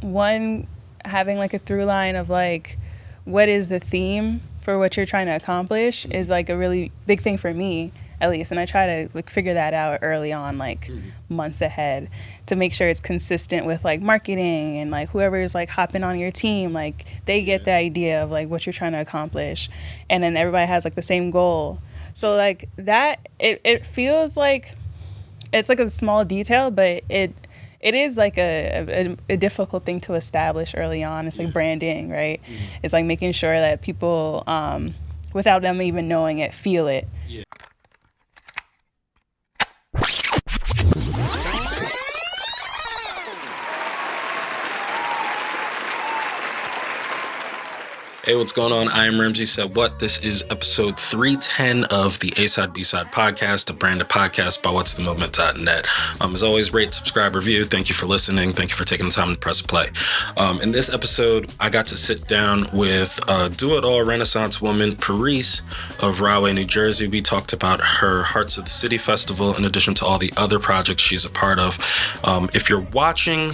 one, having like a through line of like what is the theme for what you're trying to accomplish is like a really big thing for me, at least. And I try to like figure that out early on, like months ahead, to make sure it's consistent with like marketing and like whoever is like hopping on your team, like they get the idea of like what you're trying to accomplish, and then everybody has like the same goal. So like that, it feels like it's like a small detail, but it is like a difficult thing to establish early on. It's like branding, right? It's like making sure that people, without them even knowing it, feel it. Hey, what's going on? I am Ramsey Said What. This is episode 310 of the A-Side B-Side podcast, a branded podcast by whatsthemovement.net. As always, rate, subscribe, review. Thank you for listening. Thank you for taking the time to press play. In this episode, I got to sit down with do-it-all Renaissance woman, Parisse of Rahway, New Jersey. We talked about her Hearts of the City Festival, in addition to all the other projects she's a part of. If you're watching,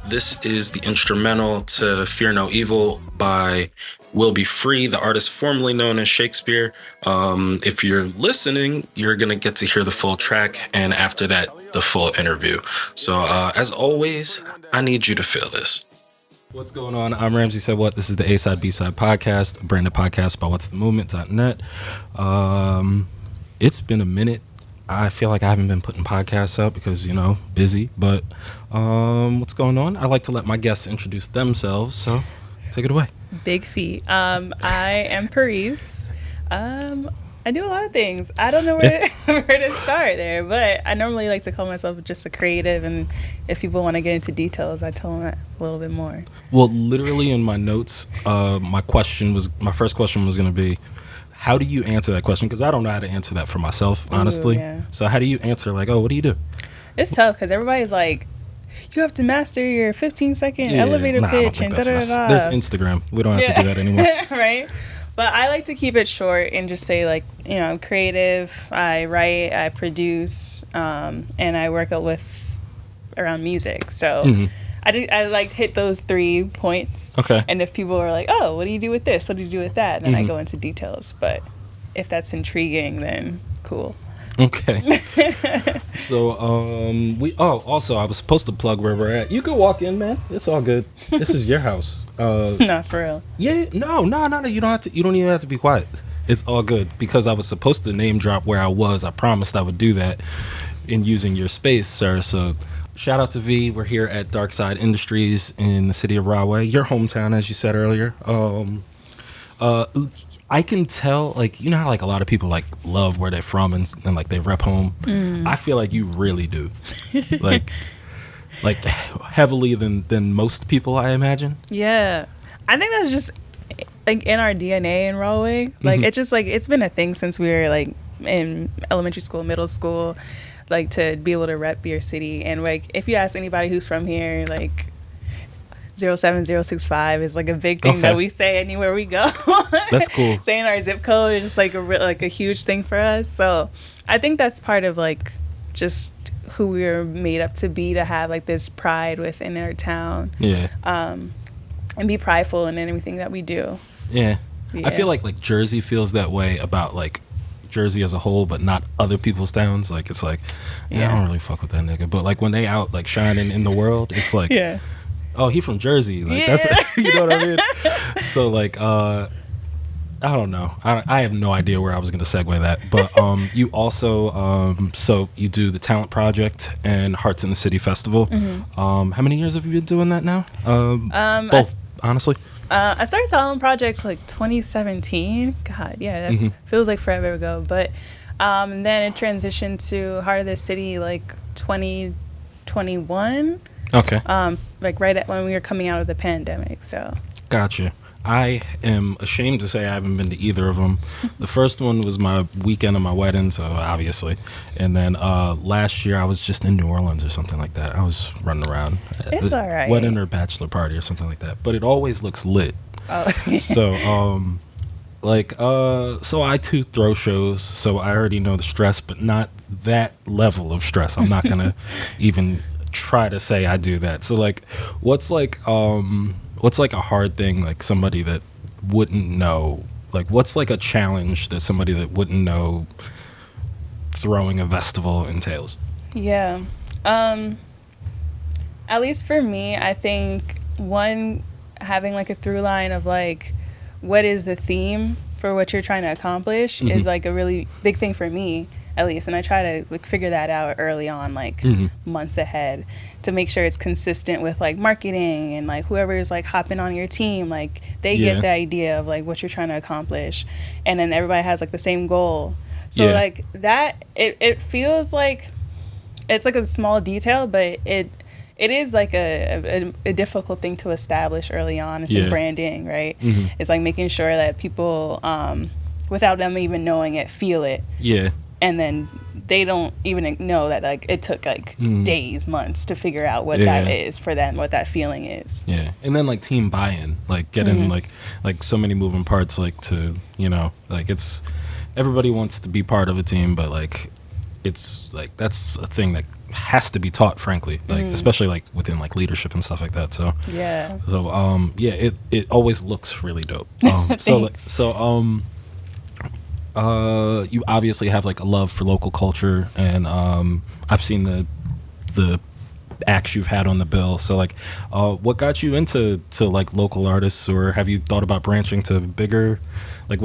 this is the instrumental to Fear No Evil by WilBFree, the artist formerly known as Shakespeare. If you're listening, you're going to get to hear the full track, and after that, the full interview. So, as always, I need you to feel this. What's going on? I'm Ramsey Said What. This is the A-Side B-Side podcast, a branded podcast by whatsthemovement.net. It's been a minute. I feel like I haven't been putting podcasts up because, busy. But what's going on? I like to let my guests introduce themselves, so take it away. Big feet. I am Parisse. I do a lot of things. I don't know where to start there, but I normally like to call myself just a creative, and if people want to get into details, I tell them a little bit more. Well, literally in my notes, my first question was going to be, how do you answer that question? Because I don't know how to answer that for myself, honestly. Ooh, yeah. So how do you answer, like, what do you do? It's tough because everybody's like, you have to master your 15-second elevator pitch and da-da-da-da. There's Instagram. We don't have to do that anymore. Right? But I like to keep it short and just say, like, creative. I write, I produce, and I work around music. So I like hit those 3 points. Okay. And if people are like, oh, what do you do with this? What do you do with that? Then I go into details. But if that's intriguing, then cool. Okay. So, also, I was supposed to plug where we're at. You can walk in, man. It's all good. This is your house. Not for real. Yeah, no. You don't even have to be quiet. It's all good because I was supposed to name drop where I was. I promised I would do that in using your space, sir. So, shout out to V. We're here at Dark Side Industries in the city of Rahway, your hometown, as you said earlier. I can tell, like, you know how like a lot of people like love where they're from and like they rep home. I feel like you really do, like heavily than most people, I imagine. Yeah, I think that's just like in our DNA in Rahway. Like it's just like it's been a thing since we were like in elementary school, middle school, like to be able to rep your city. And like if you ask anybody who's from here, like 07065 is like a big thing that we say anywhere we go. That's cool. Saying our zip code is just like a huge thing for us. So I think that's part of like just who we were made up to be, to have like this pride within our town. Yeah. And be prideful in everything that we do. Yeah. I feel like Jersey feels that way about like Jersey as a whole, but not other people's towns. Like it's like, I don't really fuck with that nigga. But like when they out like shining in the world, it's like, oh, he from Jersey. Like that's, you know what I mean? So like, I don't know. I have no idea where I was going to segue that. But you also, so you do the Talent Project and Hearts in the City Festival. How many years have you been doing that now? Both, honestly. I started Talent Project like 2017. God, yeah, that feels like forever ago. But then it transitioned to Heart of the City like 2021. Okay. Like right at when we were coming out of the pandemic. So. Gotcha. I am ashamed to say I haven't been to either of them. The first one was my weekend of my wedding, so obviously. And then last year I was just in New Orleans or something like that. I was running around. It's all right. Wedding or bachelor party or something like that. But it always looks lit. Oh. So, so I too throw shows, so I already know the stress, but not that level of stress. I'm not going to even try to say I do that. So like, what's like a hard thing, like somebody that wouldn't know, like what's like a challenge that somebody that wouldn't know throwing a festival entails? Yeah. At least for me, I think one, having like a through line of like what is the theme for what you're trying to accomplish is like a really big thing for me, at least. And I try to like figure that out early on, like months ahead, to make sure it's consistent with like marketing and like whoever's like hopping on your team, like they get the idea of like what you're trying to accomplish, and then everybody has like the same goal. So like that, it feels like it's like a small detail, but it is like a difficult thing to establish early on. It's like branding, right? It's like making sure that people, without them even knowing it, feel it. Yeah. And then they don't even know that like it took like days, months to figure out what that is for them, what that feeling is. Yeah. And then like team buy-in, like getting like so many moving parts, like to, you know, like it's, everybody wants to be part of a team, but like it's like that's a thing that has to be taught, frankly, like especially like within like leadership and stuff like that. So it always looks really dope. You obviously have like a love for local culture, and I've seen the acts you've had on the bill. So like what got you into like local artists, or have you thought about branching to bigger, like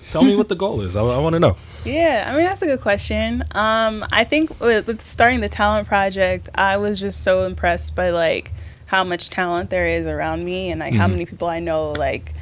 tell me what the goal is. I want to know. Yeah, I mean, that's a good question. I think with starting the talent project, I was just so impressed by like how much talent there is around me, and like how many people I know like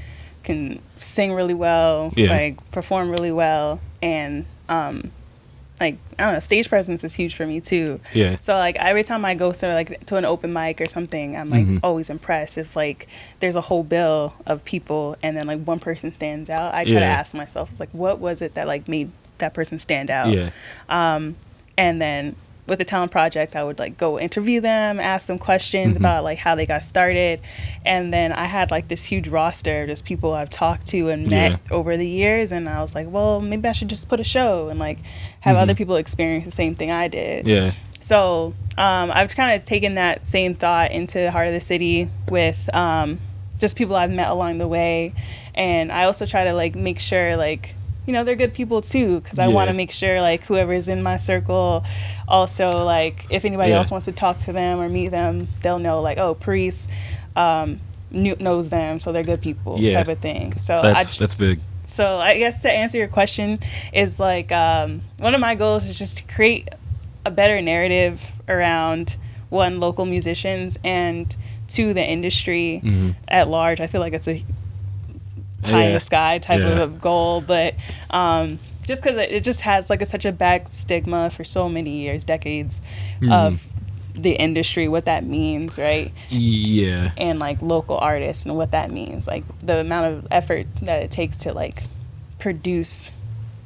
can sing really well, like perform really well, and like I don't know, stage presence is huge for me too. Yeah. So like every time I go to an open mic or something, I'm like always impressed if like there's a whole bill of people and then like one person stands out. I try to ask myself, it's like, what was it that like made that person stand out? Yeah. And then with the talent project, I would like go interview them, ask them questions about like how they got started, and then I had like this huge roster of just people I've talked to and met over the years, and I was like, well, maybe I should just put a show and like have other people experience the same thing I did. Yeah. So I've kind of taken that same thought into Heart of the City with just people I've met along the way, and I also try to like make sure like, you know, they're good people too, because I want to make sure like whoever's in my circle also, like if anybody else wants to talk to them or meet them, they'll know like, oh, Parisse knows them, so they're good people, type of thing. So that's big. So I guess to answer your question is like one of my goals is just to create a better narrative around, one, local musicians, and two, the industry at large. I feel like it's a pie in the sky type of goal, but just because it just has like such a bad stigma for so many years, decades of the industry, what that means, right? Yeah. And like local artists and what that means, like the amount of effort that it takes to like produce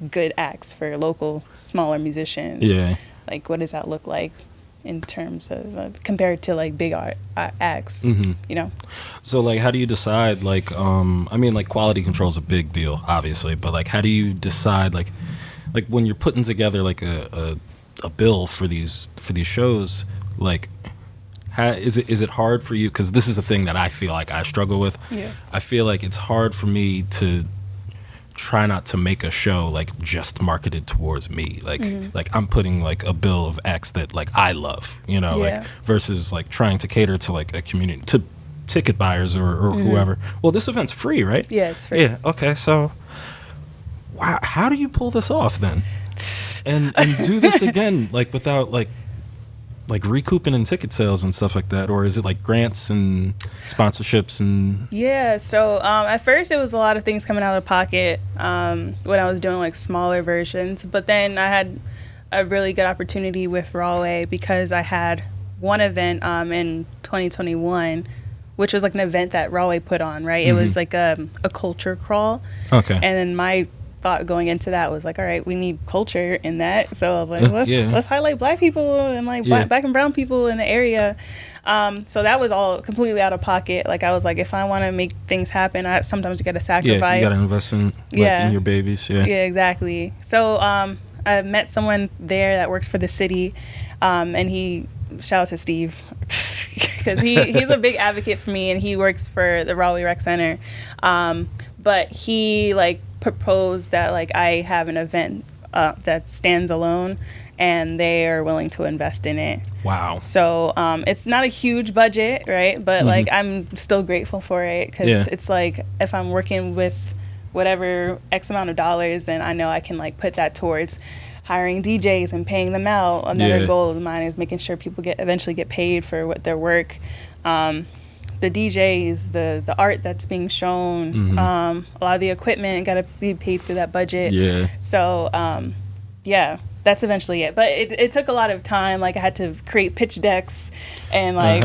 good acts for local smaller musicians. Yeah. Like what does that look like in terms of compared to like big art acts, you know? So like how do you decide like I mean like quality control is a big deal obviously, but like how do you decide like when you're putting together like a bill for these shows, like how is it hard for you, because this is a thing that I feel like I struggle with. I feel like it's hard for me to try not to make a show like just marketed towards me, like like I'm putting like a bill of acts that like I love, you know, like versus like trying to cater to like a community, to ticket buyers or whoever. Well, this event's free, right? Yeah, it's free. Yeah, okay, so wow, how do you pull this off then and do this again like without like recouping in ticket sales and stuff like that? Or is it like grants and sponsorships and so at first it was a lot of things coming out of pocket when I was doing like smaller versions, but then I had a really good opportunity with Rahway because I had one event in 2021, which was like an event that Rahway put on, right? It was like a culture crawl. Okay. And then my thought going into that was like, all right, we need culture in that, so I was like, let's highlight black people and like black and brown people in the area. So that was all completely out of pocket. Like I was like, if I want to make things happen, sometimes you got to sacrifice. You got to invest in in your babies. Yeah, exactly. So I met someone there that works for the city, and he shout out to Steve because he's a big advocate for me, and he works for the Rahway Rec Center. But he like proposed that like I have an event that stands alone, and they are willing to invest in it. Wow. So it's not a huge budget, right? But like I'm still grateful for it because it's like if I'm working with whatever X amount of dollars, then I know I can like put that towards hiring DJs and paying them out. Another goal of mine is making sure people eventually get paid for what their work. The DJs, the art that's being shown, a lot of the equipment got to be paid through that budget. Yeah. So that's eventually it. But it took a lot of time. Like I had to create pitch decks and like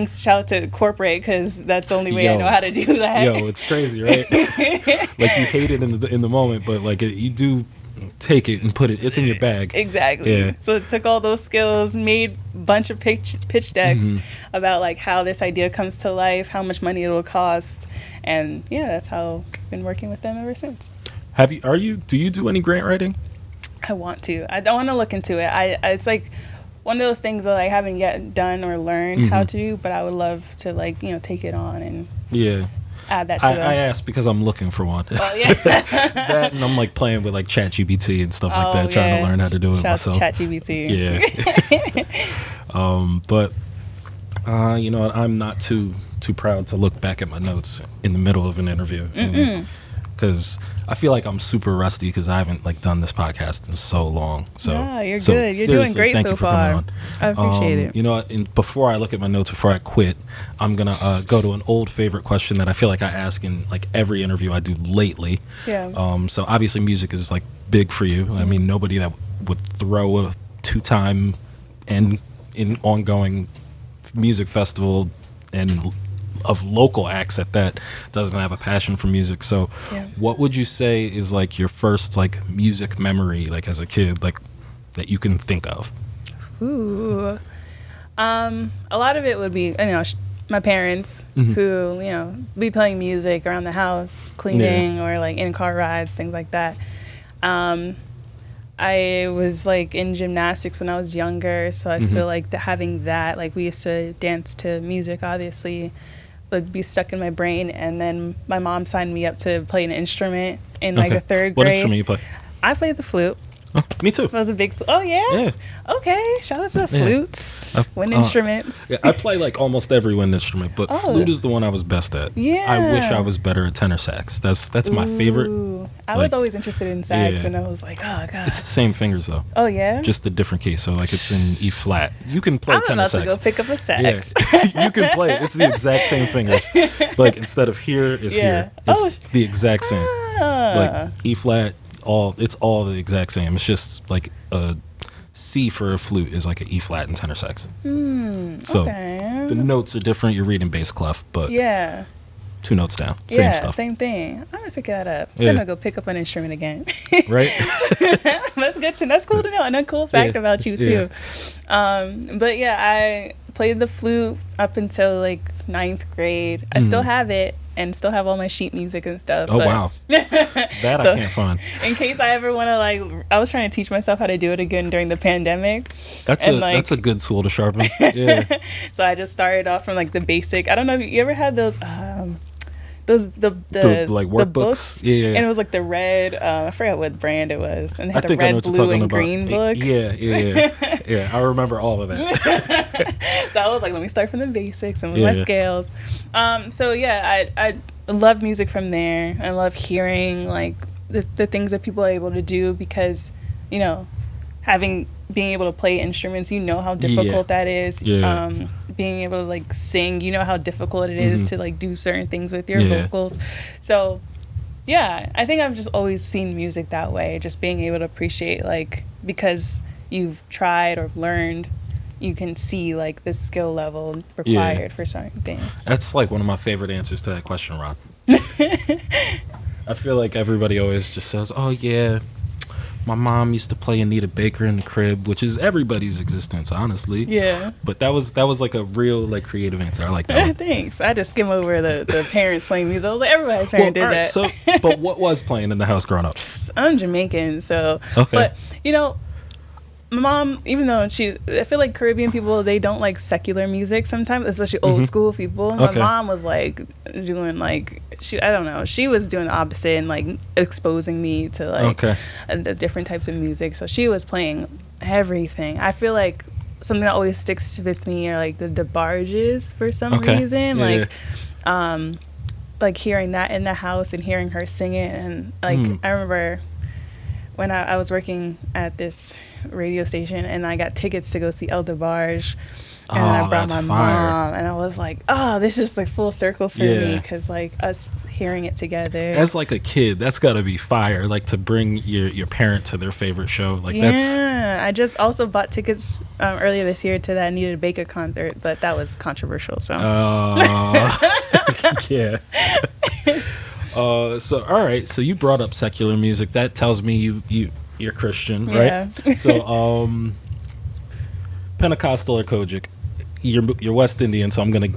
shout out to corporate because that's the only way I know how to do that. Yo, it's crazy, right? Like you hate it in the moment, but like you do take it and put it's in your bag. Exactly. Yeah. So it took all those skills, made a bunch of pitch decks about like how this idea comes to life, how much money it'll cost, and that's how I've been working with them ever since. Do you do any grant writing? I want to. I don't want to look into it. It's like one of those things that I haven't yet done or learned how to do, but I would love to like take it on and add that to it. I asked because I'm looking for one. Oh, yeah. That, and I'm like playing with like ChatGPT and stuff like that, trying to learn how to do it myself. ChatGPT. Yeah. But you know what? I'm not too proud to look back at my notes in the middle of an interview. Because I feel like I'm super rusty because I haven't like done this podcast in so long. So you're good. You're doing great thank so you for far. coming on. I appreciate it. You know, before I look at my notes, before I quit, I'm gonna go to an old favorite question that I feel like I ask in like every interview I do lately. Yeah. So obviously music is like big for you. I mean, nobody that would throw a 2-time and in ongoing music festival and of local acts at that doesn't have a passion for music. So what would you say is like your first like music memory like as a kid like that you can think of? Ooh. A lot of it would be my parents who be playing music around the house, cleaning or like in car rides, things like that. I was like in gymnastics when I was younger, so I feel like having that, like we used to dance to music obviously, would be stuck in my brain. And then my mom signed me up to play an instrument in like the third grade. What instrument you play? I played the flute. Oh, me too. I was a big oh yeah? Okay, shout out to flutes, wind instruments. I play like almost every wind instrument, but flute is the one I was best at. I wish I was better at tenor sax. That's my favorite. I was always interested in sax, and I was like, oh god. It's the same fingers though. Oh yeah. Just a different key. So like it's in E flat. You can play tenor sax. I'm about to go pick up a sax. Yeah. You can play. It's the exact same fingers. Like instead of here is here. It's the exact same. Like E flat. It's all the exact same. It's just like a C for a flute is like an E flat and tenor sax. So the notes are different. You're reading bass clef, but 2 notes down. Same stuff. Same thing. I'm gonna pick that up. I'm gonna go pick up an instrument again. Right. That's good to. That's cool to know. And a cool fact about you too. But I played the flute up until like 9th grade. I still have it. And still have all my sheet music and stuff. Oh, wow. That I can't find. In case I ever want to, I was trying to teach myself how to do it again during the pandemic. That's a good tool to sharpen. Yeah. So I just started off from, the basic. I don't know if you ever had those, the workbooks? Books. Yeah. And it was, the red, I forgot what brand it was. And they had a red, blue, and green book. Yeah. Yeah, I remember all of that. So I was like, let me start from the basics and with my scales. I love music from there. I love hearing the things that people are able to do because, being able to play instruments, how difficult that is. Yeah. Being able to sing, how difficult it is to do certain things with your vocals. So I think I've just always seen music that way, just being able to appreciate because you've tried or learned, you can see the skill level required for certain things. That's one of my favorite answers to that question, Ron. I feel like everybody always just says, oh yeah, my mom used to play Anita Baker in the crib, which is everybody's existence, honestly. Yeah. But that was a real creative answer. I like that one. Thanks. I had to skim over the parents playing music. I was like, everybody's parent did that. So, but what was playing in the house growing up? I'm Jamaican, so. Okay. But, my mom, even though I feel like Caribbean people, they don't like secular music sometimes, especially old school people. My mom was like doing like, I don't know, she was doing the opposite and like exposing me to like the different types of music. So she was playing everything. I feel like something that always sticks with me are like the DeBarges for some reason. Like hearing that in the house and hearing her sing it. And like, I remember when I was working at this radio station and I got tickets to go see El DeBarge. And I brought my mom, and I was like, "Oh, this is like full circle for me," because like us hearing it together. As like a kid, that's gotta be fire. Like to bring your parent to their favorite show. Like I just also bought tickets earlier this year to that Anita Baker concert, but that was controversial. So yeah. So all right. So you brought up secular music. That tells me you're Christian, right? Yeah. So Pentecostal or Kojic. You're West Indian, so I'm gonna.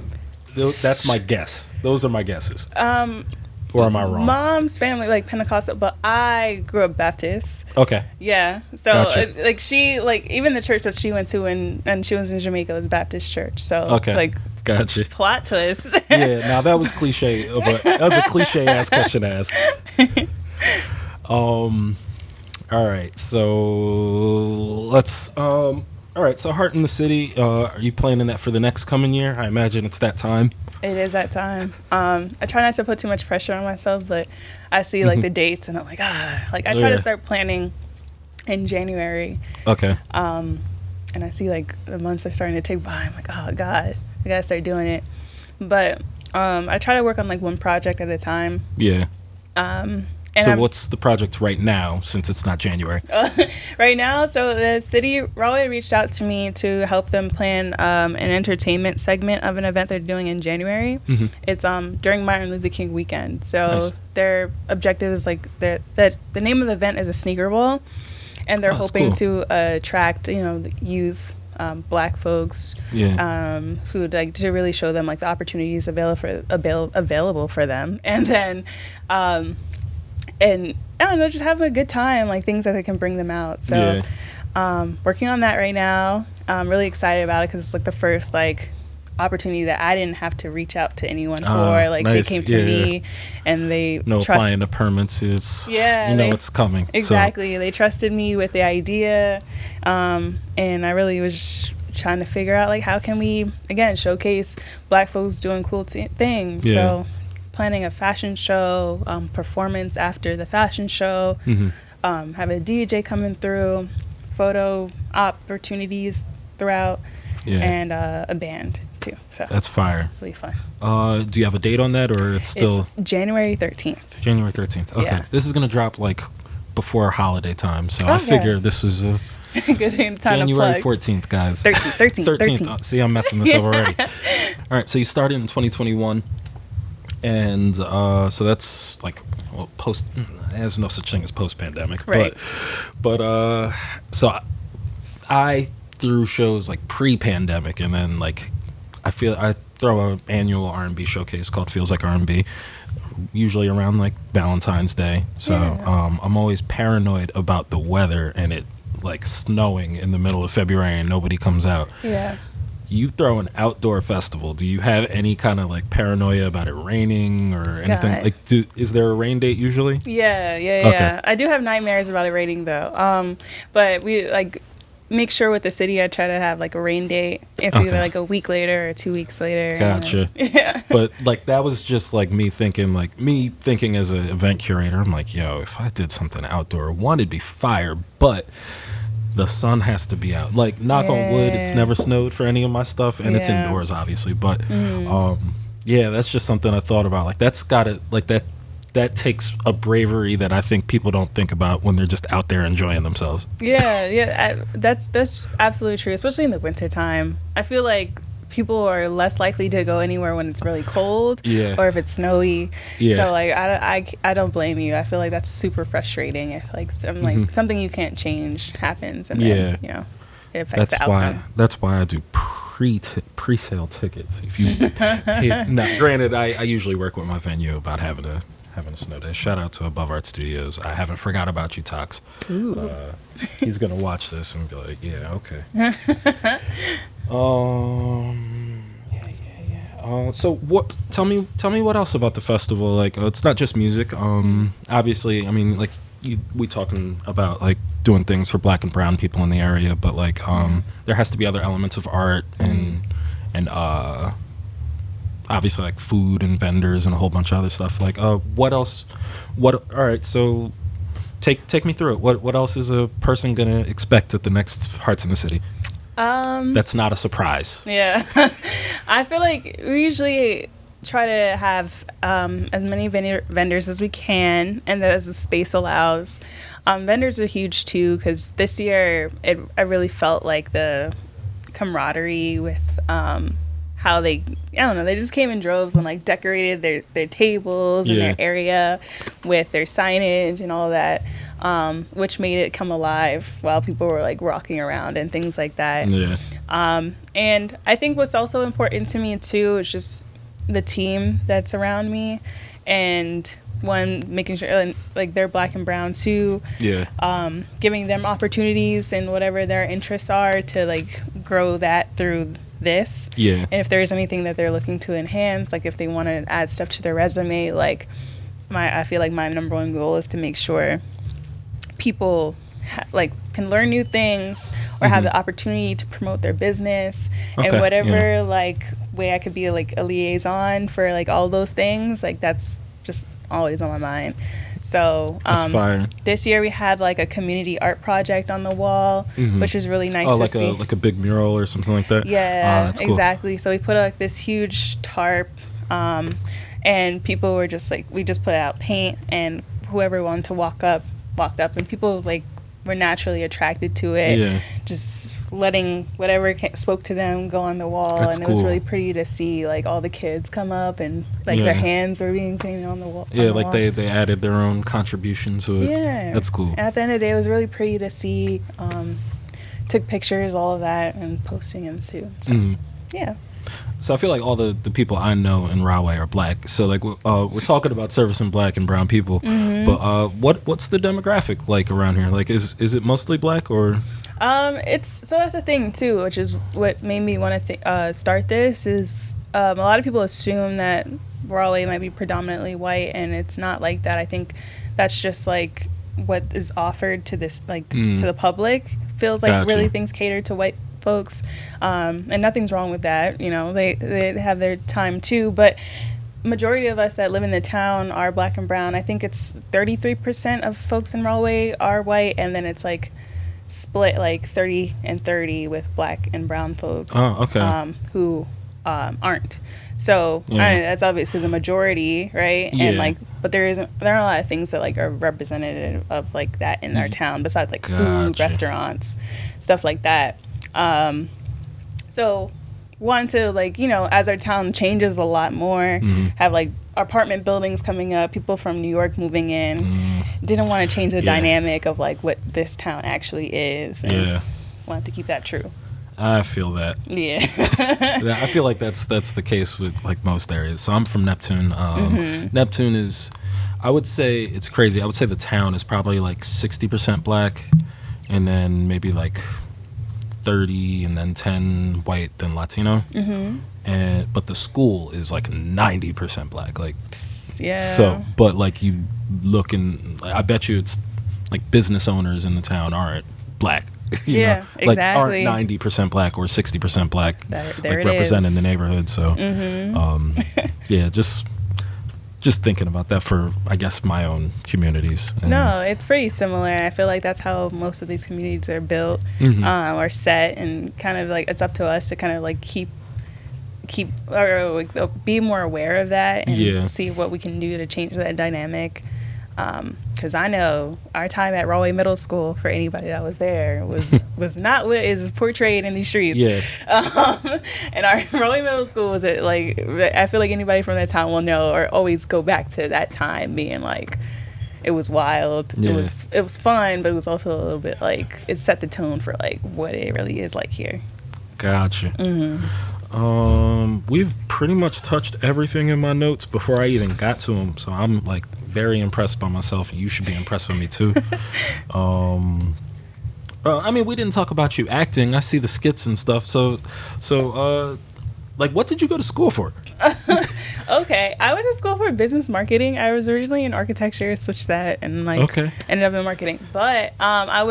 That's my guess. Those are my guesses. Or am I wrong? Mom's family like Pentecostal, but I grew up Baptist. Okay. Yeah. So like she even the church that she went to and she was in Jamaica was Baptist church. So like gotcha. Plot twist. Yeah. Now that was cliche. That was a cliche ass question to ask. All right. So let's all right, so Heart in the City, are you planning that for the next coming year? I imagine it's that time. It is that time. I try not to put too much pressure on myself, but I see like the dates and I'm like, like I try to start planning in January. Okay. And I see like the months are starting to tick by. I'm like, oh God, I gotta start doing it. But I try to work on like one project at a time. Yeah. So what's the project right now, since it's not January? Right now, so the city, Rahway reached out to me to help them plan an entertainment segment of an event they're doing in January. It's during Martin Luther King weekend. So their objective is like, the name of the event is a sneaker ball. And they're hoping to attract, the youth, Black folks, who'd like to really show them like the opportunities available for them. And then... and I don't know, just having a good time, like things that can bring them out. So, working on that right now. I'm really excited about it because it's like the first like opportunity that I didn't have to reach out to anyone for. Like they came to me, and they applying the permits is it's coming. Exactly, so. They trusted me with the idea, and I really was just trying to figure out like how can we again showcase Black folks doing cool things. Yeah. So. Planning a fashion show, performance after the fashion show, have a DJ coming through, photo opportunities throughout, and a band too. So that's fire. Really fun. Do you have a date on that, or it's still January 13th? January 13th. Okay, this is gonna drop like before holiday time, so I figure this is a good thing. January 14th, guys. 13th. See, I'm messing this up already. All right, so you started in 2021. And so that's like there's no such thing as post-pandemic, right. but so I threw shows like pre-pandemic, and then like I throw an annual R&B showcase called Feels Like R&B, usually around like Valentine's Day. So I'm always paranoid about the weather and it like snowing in the middle of February and nobody comes out. Yeah. You throw an outdoor festival. Do you have any kind of like paranoia about it raining or anything? God. Like, is there a rain date usually? Yeah. Okay. I do have nightmares about it raining though. But we like make sure with the city I try to have like a rain date. It's either like a week later or 2 weeks later. Gotcha. Yeah. But like that was just like me thinking as an event curator. I'm like, yo, if I did something outdoor, one, it'd be fire, but the sun has to be out. Like, knock on wood, it's never snowed for any of my stuff, and it's indoors, obviously. But, that's just something I thought about. Like, that's got to, like, that takes a bravery that I think people don't think about when they're just out there enjoying themselves. That's absolutely true, especially in the wintertime. I feel like people are less likely to go anywhere when it's really cold or if it's snowy. So like I don't blame you. I feel like that's super frustrating if like something you can't change happens and then it affects the outcome. That's why I do pre-sale tickets. If you now granted I usually work with my venue about having having a snow day. Shout out to Above Art Studios. I haven't forgot about you, Tox. He's gonna watch this and be like, yeah, okay. So what? Tell me what else about the festival? Like, it's not just music. Obviously, I mean, like we talking about like doing things for Black and brown people in the area, but like, there has to be other elements of art and obviously like food and vendors and a whole bunch of other stuff. Like, what else? All right, so take me through it. What else is a person gonna expect at the next Hearts in the City? That's not a surprise. Yeah. I feel like we usually try to have as many vendors as we can and as the space allows. Vendors are huge too, because this year I really felt like the camaraderie with how they just came in droves and like decorated their tables and their area with their signage and all that. Which made it come alive while people were like rocking around and things like that. Yeah. And I think what's also important to me too is just the team that's around me, and making sure like they're Black and brown too. Yeah. Giving them opportunities and whatever their interests are to like grow that through this. Yeah. And if there's anything that they're looking to enhance, like if they want to add stuff to their resume, like I feel like my number one goal is to make sure people can learn new things or have the opportunity to promote their business and whatever like way I could be like a liaison for like all those things. Like that's just always on my mind. So this year we had like a community art project on the wall, which was really nice to see. Like a big mural or something like that. Yeah, that's cool. Exactly. So we put like this huge tarp, and people were just like, we just put out paint, and whoever wanted to walked up, and people like were naturally attracted to it. Yeah. Just letting whatever spoke to them go on the wall. That's and it was really pretty to see like all the kids come up and like their hands were being painted on the wall. Yeah, like they added their own contribution to it. Yeah. That's cool. And at the end of the day, it was really pretty to see. Took pictures, all of that, and posting them too. So, yeah. So I feel like all the people I know in Rahway are Black. So like we're talking about servicing Black and brown people, but what's the demographic like around here? Like is it mostly Black or? That's the thing too, which is what made me want to start this. Is a lot of people assume that Rahway might be predominantly white, and it's not like that. I think that's just like what is offered to this to the public. Feels like really things cater to white folks, and nothing's wrong with that. You know, they have their time too, but majority of us that live in the town are Black and brown. I think it's 33% of folks in Rahway are white, and then it's like split like 30 and 30 with Black and brown folks. Who aren't. So that's obviously the majority, right? Yeah. And but there aren't a lot of things that like are representative of like that in our town besides like food, restaurants, stuff like that. So want to as our town changes a lot more, have like apartment buildings coming up, people from New York moving in, didn't want to change the dynamic of like what this town actually is, and wanted to keep that true. I feel that. Yeah. I feel like that's the case with like most areas. So I'm from Neptune. Neptune is, I would say, it's crazy. I would say the town is probably like 60% Black, and then maybe like 30 and then 10 white, then Latino. But the school is like 90% Black. Like, so, but like you look and I bet you it's like business owners in the town aren't Black. You know, like exactly. Aren't 90% Black or 60% Black, there like representing the neighborhood. So, just thinking about that for, I guess, my own communities. No, it's pretty similar. I feel like that's how most of these communities are built, or set, and kind of like it's up to us to kind of like keep or like, be more aware of that and see what we can do to change that dynamic. Because I know our time at Rahway Middle School, for anybody that was there, was not what is portrayed in these streets. Yeah. And our Rahway Middle School was I feel like anybody from that town will know or always go back to that time being like, it was wild. Yeah. It was fun, but it was also a little bit like it set the tone for like what it really is like here. Gotcha. We've pretty much touched everything in my notes before I even got to them, so I'm like very impressed by myself, and you should be impressed with me too. I mean, we didn't talk about you acting. I see the skits and stuff. So, like, what did you go to school for? Okay, I went to school for business marketing. I was originally in architecture, switched that, and like ended up in marketing. But I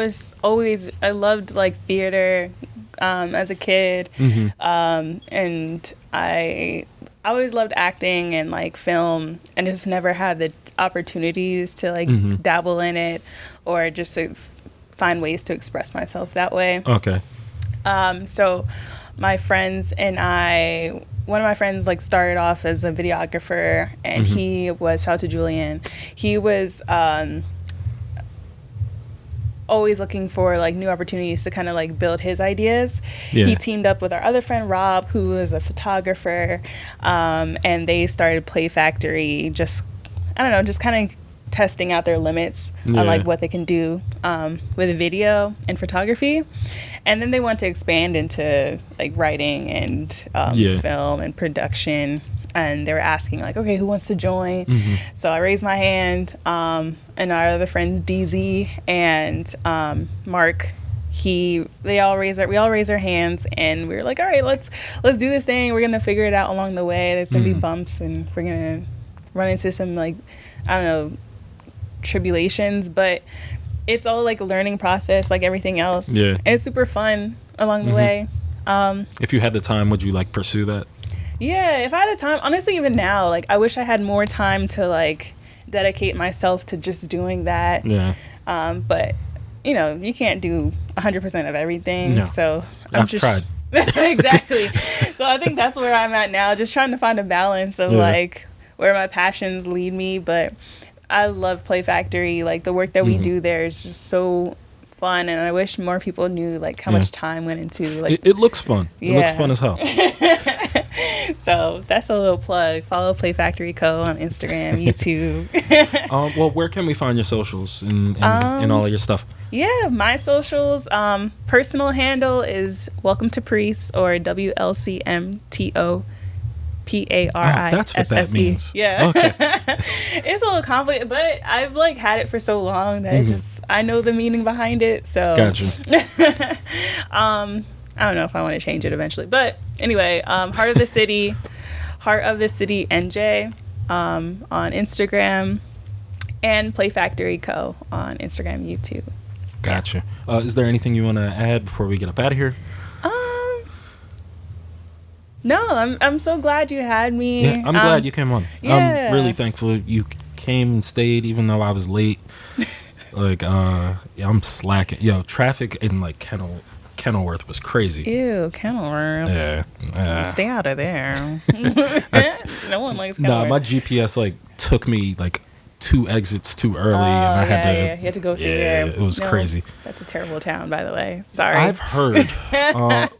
loved like theater as a kid, and I always loved acting and like film, and just never had the opportunities to like dabble in it or just to find ways to express myself that way. Okay. So my friends and I, one of my friends like started off as a videographer, and he was, shout out to Julian, he was always looking for like new opportunities to kind of like build his ideas. He teamed up with our other friend Rob, who was a photographer, and they started Play Factory, just kind of testing out their limits on like what they can do with video and photography. And then they want to expand into like writing and film and production, and they were asking like, okay, who wants to join? So I raised my hand, and our other friends DZ and Mark, we all raised our hands, and we were like, all right, let's do this thing. We're gonna figure it out along the way. There's gonna be bumps, and we're gonna run into some like, I don't know, tribulations, but it's all like a learning process like everything else. And it's super fun along the way. If you had the time, would you like pursue that? Yeah, if I had the time, honestly, even now, like I wish I had more time to like dedicate myself to just doing that. But you know, you can't do 100% of everything. So I've tried. Exactly. So I think that's where I'm at now, just trying to find a balance of like where my passions lead me. But I love Play Factory. Like the work that we do there is just so fun, and I wish more people knew like how much time went into like it looks fun. It looks fun as hell. So that's a little plug. Follow Play Factory Co. on Instagram, YouTube. Well, where can we find your socials and all of your stuff? Yeah, my socials. Personal handle is Welcome to Parisse, or WLCMTO. Parisse. That's what that means. Yeah. Okay. It's a little complicated, but I've like had it for so long that I know the meaning behind it. So gotcha. I don't know if I want to change it eventually, but anyway, Heart of the City NJ on Instagram, and Play Factory Co. on Instagram, YouTube. Gotcha. Is there anything you want to add before we get up out of here? No, I'm so glad you had me. Yeah, I'm glad you came on. Yeah. I'm really thankful you came and stayed, even though I was late. Like, I'm slacking. Yo, traffic in like Kenilworth was crazy. Ew, Kenilworth. Yeah. Stay out of there. No one likes Kenilworth. Nah, my GPS like took me like 2 exits too early, and I had to. Yeah, you had to go through there. It was crazy. That's a terrible town, by the way. Sorry. I've heard.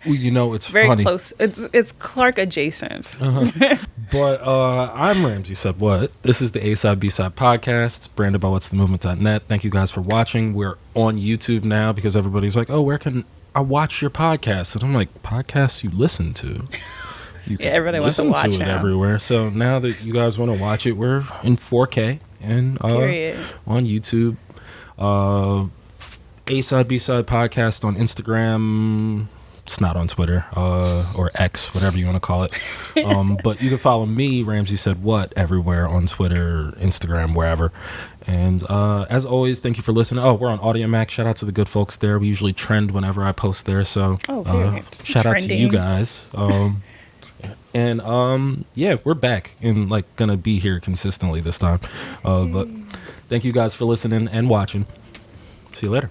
You know, it's very funny. Close. It's Clark adjacent. But I'm Ramsey Said What. This is the A-Side B-Side podcast. It's branded by what'sthemovement.net. Thank you guys for watching. We're on YouTube now because everybody's like, oh, where can I watch your podcast? And I'm like, podcasts you listen to. Everybody wants to watch it now. Everywhere. So now that you guys want to watch it, we're in 4K and on YouTube. A-Side B-Side podcast on Instagram. It's not on Twitter or X, whatever you want to call it. But you can follow me, Ramsey Said What, everywhere on Twitter, Instagram, wherever. And as always, thank you for listening. Oh, we're on Audio Mac. Shout out to the good folks there. We usually trend whenever I post there. So shout out to you guys. And yeah, we're back and like gonna be here consistently this time. But thank you guys for listening and watching. See you later.